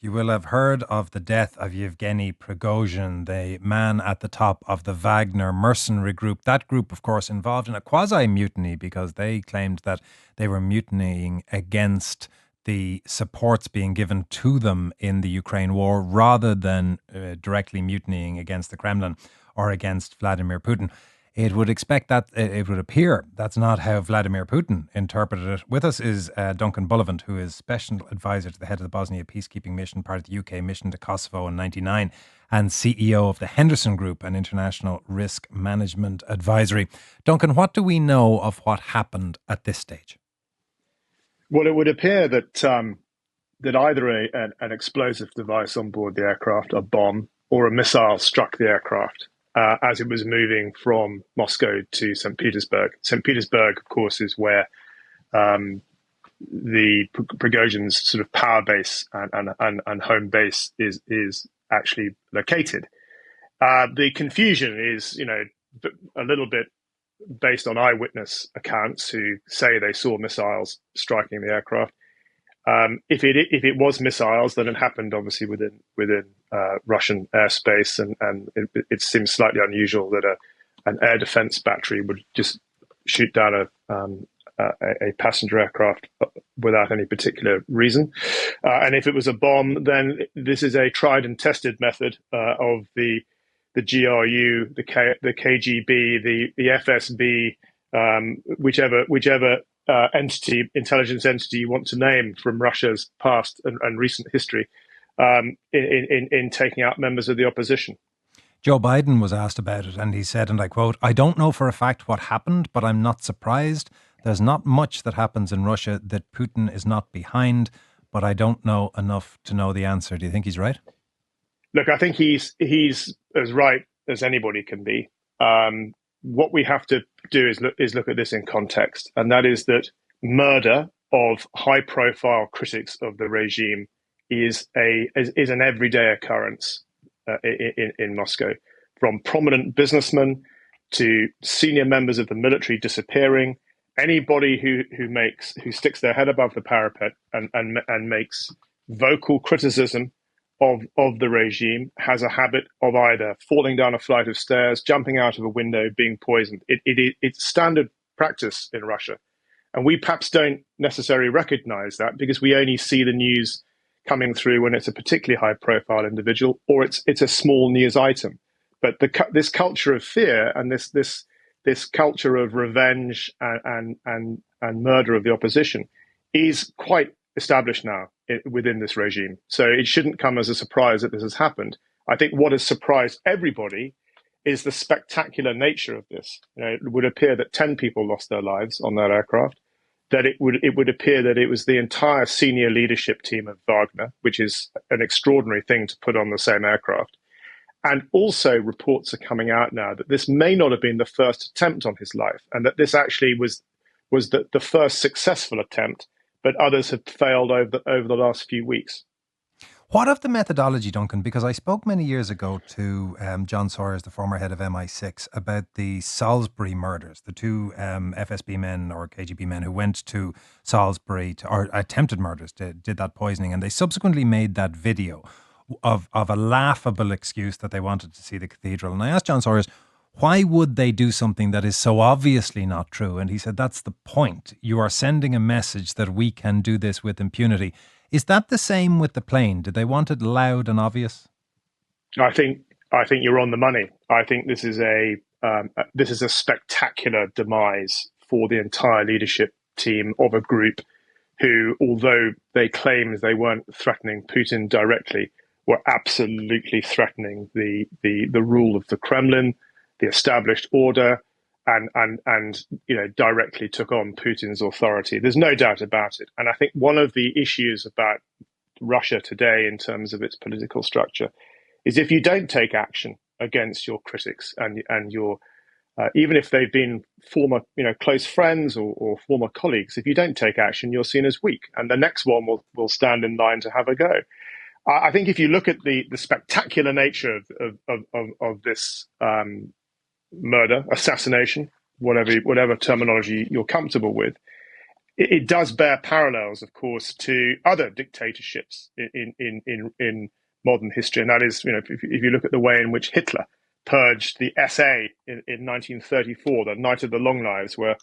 You will have heard of the death of Yevgeny Prigozhin, the man at the top of the Wagner mercenary group. That group, of course, involved in a quasi mutiny because they claimed that they were mutinying against the supports being given to them in the Ukraine war rather than directly mutinying against the Kremlin or against Vladimir Putin. It would expect that it would appear that's not how Vladimir Putin interpreted it. With us is Duncan, who is special advisor to the head of the Bosnia peacekeeping mission, part of the UK mission to Kosovo in '99, and CEO of the Henderson Group, an international risk management advisory. Duncan, what do we know of what happened at this stage? Well, it would appear that either an explosive device on board the aircraft, a bomb, or a missile struck the aircraft as it was moving from Moscow to St. Petersburg. St. Petersburg, of course, is where the Prigozhin's sort of power base and home base is actually located. The confusion is, a little bit based on eyewitness accounts who say they saw missiles striking the aircraft. If it was missiles, then it happened obviously within Russian airspace, and it seems slightly unusual that an air defense battery would just shoot down a passenger aircraft without any particular reason. And if it was a bomb, then this is a tried and tested method of the GRU, the KGB, the FSB, whichever intelligence entity you want to name from Russia's past and recent history, in taking out members of the opposition. Joe Biden was asked about it and he said, and I quote, "I don't know for a fact what happened, but I'm not surprised. There's not much that happens in Russia that Putin is not behind, but I don't know enough to know the answer." Do you think he's right? Look, I think he's as right as anybody can be. What we have to do is look at this in context, and that is that murder of high-profile critics of the regime is an everyday occurrence in Moscow, from prominent businessmen to senior members of the military disappearing. Anybody who sticks their head above the parapet and makes vocal criticism of the regime has a habit of either falling down a flight of stairs, jumping out of a window, being poisoned. It's standard practice in Russia. And we perhaps don't necessarily recognize that because we only see the news coming through when it's a particularly high profile individual or it's a small news item. But this culture of fear and this culture of revenge and murder of the opposition is quite established now within this regime. So it shouldn't come as a surprise that this has happened. I think what has surprised everybody is the spectacular nature of this. It would appear that 10 people lost their lives on that aircraft, that it would appear that it was the entire senior leadership team of Wagner, which is an extraordinary thing to put on the same aircraft. And also reports are coming out now that this may not have been the first attempt on his life, and that this actually was the first successful attempt, but others have failed over the last few weeks. What of the methodology, Duncan? Because I spoke many years ago to John Suarez, the former head of MI6, about the Salisbury murders, the two FSB men or KGB men who went to Salisbury or attempted murders, did that poisoning, and they subsequently made that video of a laughable excuse that they wanted to see the cathedral. And I asked John Suarez, why would they do something that is so obviously not true? And he said, that's the point. You are sending a message that we can do this with impunity. Is that the same with the plane? Did they want it loud and obvious? I think you're on the money. I think this is a spectacular demise for the entire leadership team of a group who, although they claimed they weren't threatening Putin directly, were absolutely threatening the rule of the Kremlin, the established order, and directly took on Putin's authority. There's no doubt about it. And I think one of the issues about Russia today in terms of its political structure is if you don't take action against your critics and your even if they've been former close friends or former colleagues, if you don't take action, you're seen as weak, and the next one will stand in line to have a go. I think if you look at the spectacular nature of this murder, assassination, whatever terminology you're comfortable with, it does bear parallels, of course, to other dictatorships in modern history, and that is, if you look at the way in which Hitler purged the SA in 1934, the Night of the Long Knives, where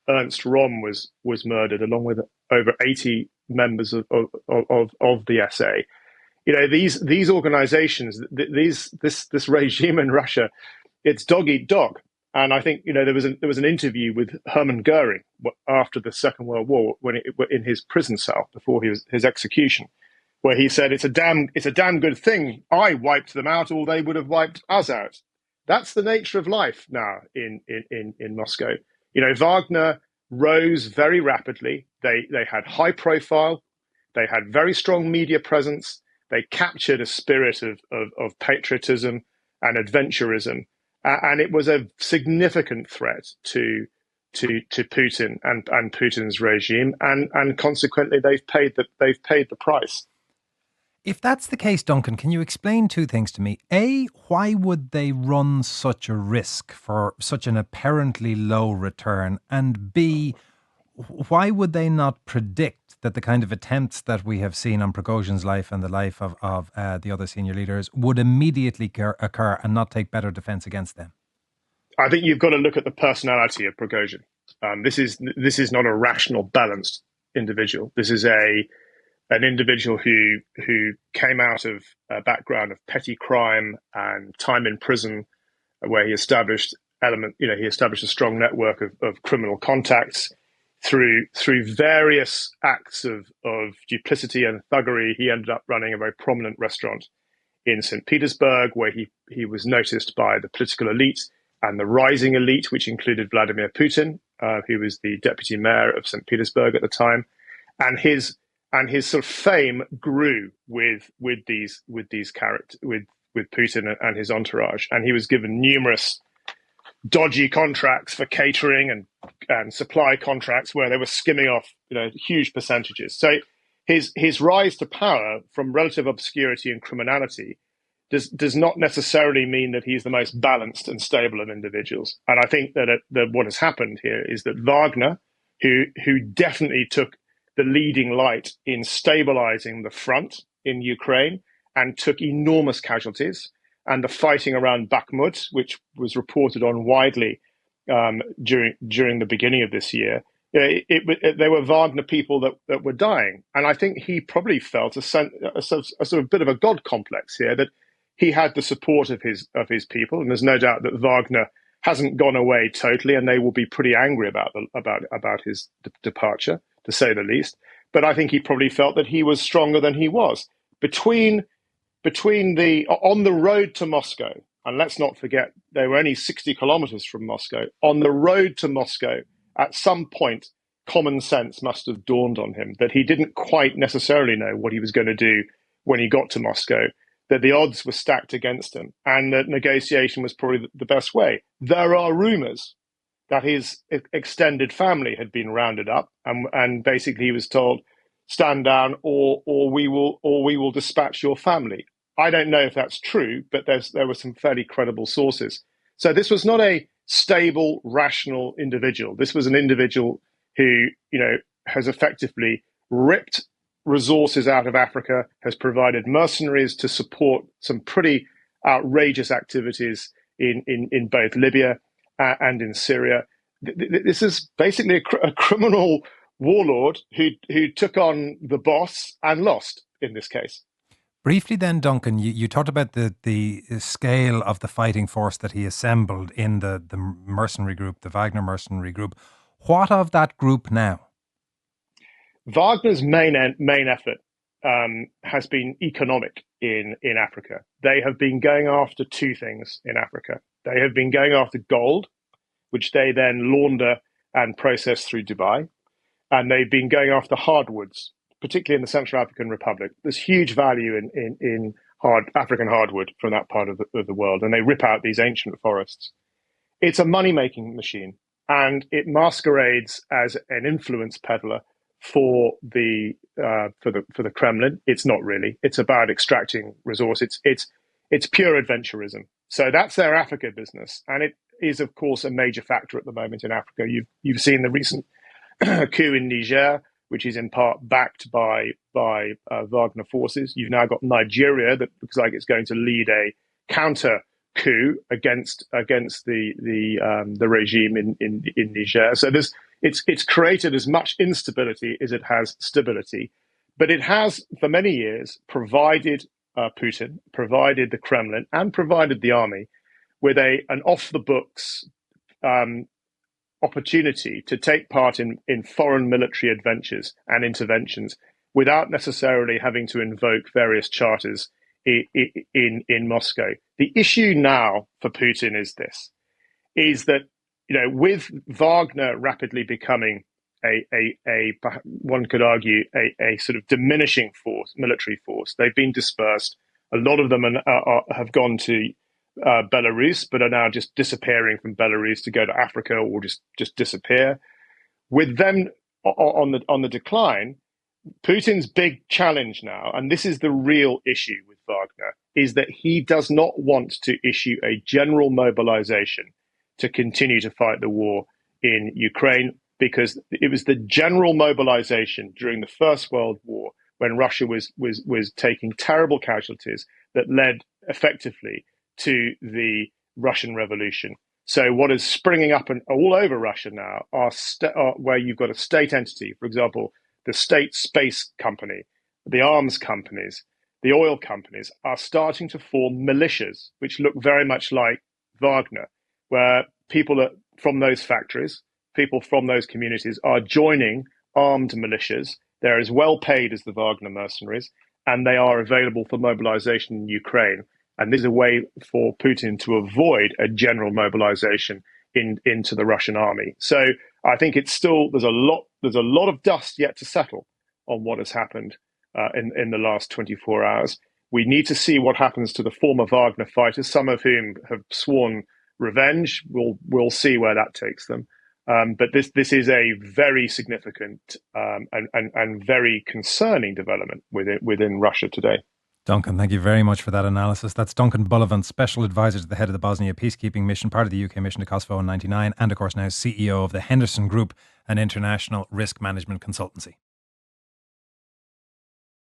Ernst Röhm was murdered along with over 80 members of the SA. These organizations, this regime in Russia, it's dog eat dog. And I think there was an interview with Hermann Goering after the Second World War, in his prison cell before his execution, where he said it's a damn good thing I wiped them out, or they would have wiped us out. That's the nature of life now in Moscow. Wagner rose very rapidly. They had high profile. They had very strong media presence. They captured a spirit of patriotism and adventurism, and it was a significant threat to Putin and Putin's regime, and consequently they've paid the price. If that's the case, Duncan, can you explain two things to me? A, why would they run such a risk for such an apparently low return? And B, why would they not predict that the kind of attempts that we have seen on Prigozhin's life and the life of the other senior leaders would immediately occur and not take better defense against them? I think you've got to look at the personality of Prigozhin. This is not a rational, balanced individual. This is an individual who came out of a background of petty crime and time in prison, where he established a strong network of criminal contacts through various acts of duplicity and thuggery. He ended up running a very prominent restaurant in St. Petersburg, where he was noticed by the political elite and the rising elite, which included Vladimir Putin, who was the deputy mayor of St. Petersburg at the time, and his sort of fame grew with Putin and his entourage, and he was given numerous dodgy contracts for catering and supply contracts where they were skimming off huge percentages. So his rise to power from relative obscurity and criminality does not necessarily mean that he's the most balanced and stable of individuals. And I think that what has happened here is that Wagner, who definitely took the leading light in stabilizing the front in Ukraine and took enormous casualties, and the fighting around Bakhmut, which was reported on widely during the beginning of this year, there were Wagner people that were dying. And I think he probably felt a sort of bit of a god complex here, that he had the support of his people. And there's no doubt that Wagner hasn't gone away totally, and they will be pretty angry about his departure, to say the least. But I think he probably felt that he was stronger than he was. On the road to Moscow, and let's not forget, they were only 60 kilometers from Moscow. On the road to Moscow, at some point, common sense must have dawned on him that he didn't quite necessarily know what he was going to do when he got to Moscow, that the odds were stacked against him, and that negotiation was probably the best way. There are rumors that his extended family had been rounded up, and basically he was told, stand down, or we will dispatch your family. I don't know if that's true, but there were some fairly credible sources. So this was not a stable, rational individual. This was an individual who, has effectively ripped resources out of Africa, has provided mercenaries to support some pretty outrageous activities in both Libya and in Syria. This is basically a criminal warlord who took on the boss and lost in this case. Briefly then, Duncan, you talked about the scale of the fighting force that he assembled in the mercenary group, the Wagner mercenary group. What of that group now? Wagner's main effort has been economic in Africa. They have been going after two things in Africa. They have been going after gold, which they then launder and process through Dubai. And they've been going after hardwoods, particularly in the Central African Republic. There's huge value in African hardwood from that part of the world, and they rip out these ancient forests. It's a money-making machine, and it masquerades as an influence peddler for the Kremlin. It's not really. It's about extracting resource. It's pure adventurism. So that's their Africa business, and it is, of course, a major factor at the moment in Africa. You've seen the recent coup in Niger, which is in part backed by Wagner forces. You've now got Nigeria that looks like it's going to lead a counter coup against the regime in Niger. So it's created as much instability as it has stability, but it has for many years provided Putin, provided the Kremlin, and provided the army with an off the books opportunity to take part in foreign military adventures and interventions without necessarily having to invoke various charters in Moscow. The issue now for Putin is that with Wagner rapidly becoming a one could argue a sort of diminishing force, military force. They've been dispersed. A lot of them have gone to Belarus, but are now just disappearing from Belarus to go to Africa or just disappear. With them on the decline, Putin's big challenge now, and this is the real issue with Wagner, is that he does not want to issue a general mobilization to continue to fight the war in Ukraine, because it was the general mobilization during the First World War, when Russia was taking terrible casualties, that led effectively to the Russian Revolution. So what is springing up all over Russia now are where you've got a state entity, for example, the state space company, the arms companies, the oil companies are starting to form militias, which look very much like Wagner, where people from those factories, people from those communities are joining armed militias. They're as well paid as the Wagner mercenaries, and they are available for mobilization in Ukraine. And this is a way for Putin to avoid a general mobilization into the Russian army. So I think it's still there's a lot of dust yet to settle on what has happened in the last 24 hours. We need to see what happens to the former Wagner fighters, some of whom have sworn revenge. We'll see where that takes them. But this is a very significant and very concerning development within Russia today. Duncan, thank you very much for that analysis. That's Duncan Bullivant, Special Advisor to the head of the Bosnia Peacekeeping Mission, part of the UK mission to Kosovo in '99, and of course now CEO of the Henderson Group, an international risk management consultancy.